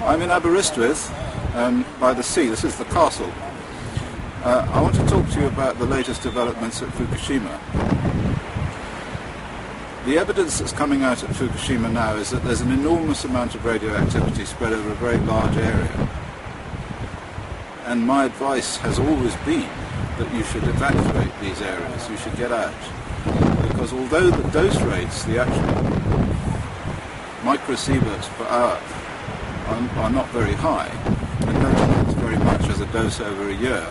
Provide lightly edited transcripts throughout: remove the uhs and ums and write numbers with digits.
I'm in Aberystwyth, by the sea. This is the castle. I want to talk to you about the latest developments at Fukushima. The evidence that's coming out at Fukushima now is that there's an enormous amount of radioactivity spread over a very large area. And my advice has always been that you should evacuate these areas, you should get out. Because although the dose rates, the actual microsieverts per hour, are not very high, and don't amount very much as a dose over a year,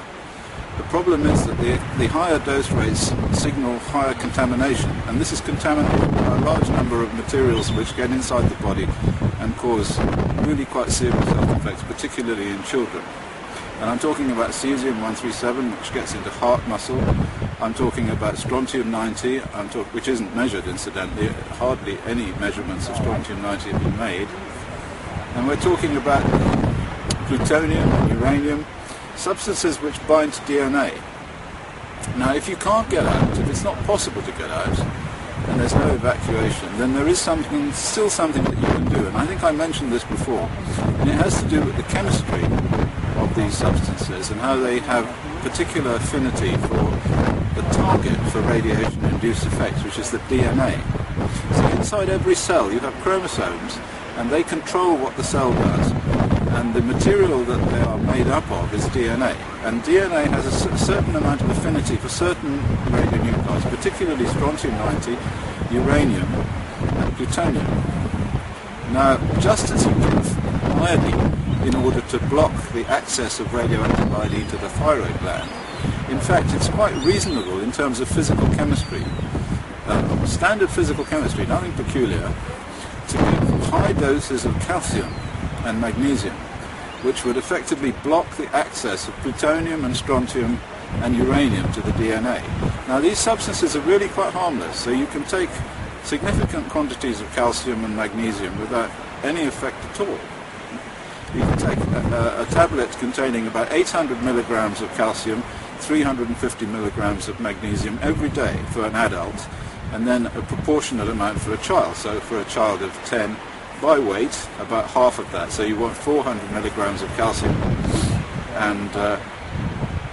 the problem is that the higher dose rates signal higher contamination, and this is contaminated by a large number of materials which get inside the body and cause really quite serious health effects, particularly in children. And I'm talking about cesium-137, which gets into heart muscle. I'm talking about strontium-90, which isn't measured, incidentally. Hardly any measurements of strontium-90 have been made. And we're talking about plutonium and uranium, substances which bind to DNA. Now, if you can't get out, if it's not possible to get out, and there's no evacuation, then there is still something that you can do. And I think I mentioned this before. And it has to do with the chemistry of these substances and how they have particular affinity for the target for radiation-induced effects, which is the DNA. So inside every cell you have chromosomes, and they control what the cell does. And the material that they are made up of is DNA. And DNA has a certain amount of affinity for certain radionuclides, particularly strontium-90, uranium, and plutonium. Now, just as you give iodine in order to block the access of radioactive iodine to the thyroid gland, in fact, it's quite reasonable in terms of physical chemistry, standard physical chemistry, nothing peculiar, to give high doses of calcium and magnesium, which would effectively block the access of plutonium and strontium and uranium to the DNA. Now, these substances are really quite harmless, so you can take significant quantities of calcium and magnesium without any effect at all. You can take a tablet containing about 800 milligrams of calcium, 350 milligrams of magnesium every day for an adult, and then a proportionate amount for a child. So for a child of 10, by weight, about half of that. So you want 400 milligrams of calcium and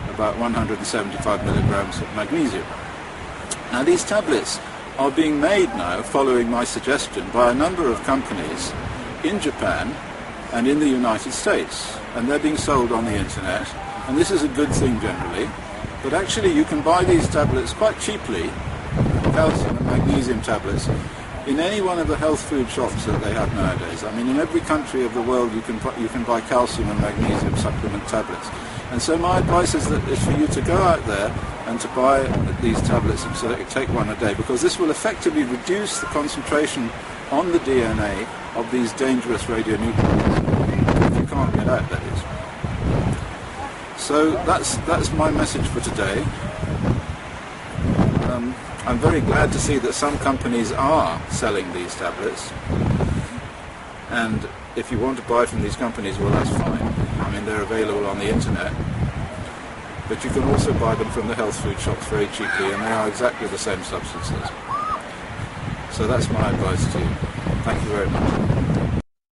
about 175 milligrams of magnesium. Now, these tablets are being made now, following my suggestion, by a number of companies in Japan and in the United States, and they're being sold on the internet, and this is a good thing generally, but actually you can buy these tablets quite cheaply, calcium and magnesium tablets, in any one of the health food shops that they have nowadays. I mean, in every country of the world you can buy calcium and magnesium supplement tablets. And so my advice is for you to go out there and to buy these tablets and so that you take one a day, because this will effectively reduce the concentration on the DNA of these dangerous radionuclides, if you can't get out, that is. So that's my message for today. I'm very glad to see that some companies are selling these tablets, and if you want to buy from these companies, well, that's fine. I mean, they're available on the internet, but you can also buy them from the health food shops very cheaply, and they are exactly the same substances. So that's my advice to you. Thank you very much.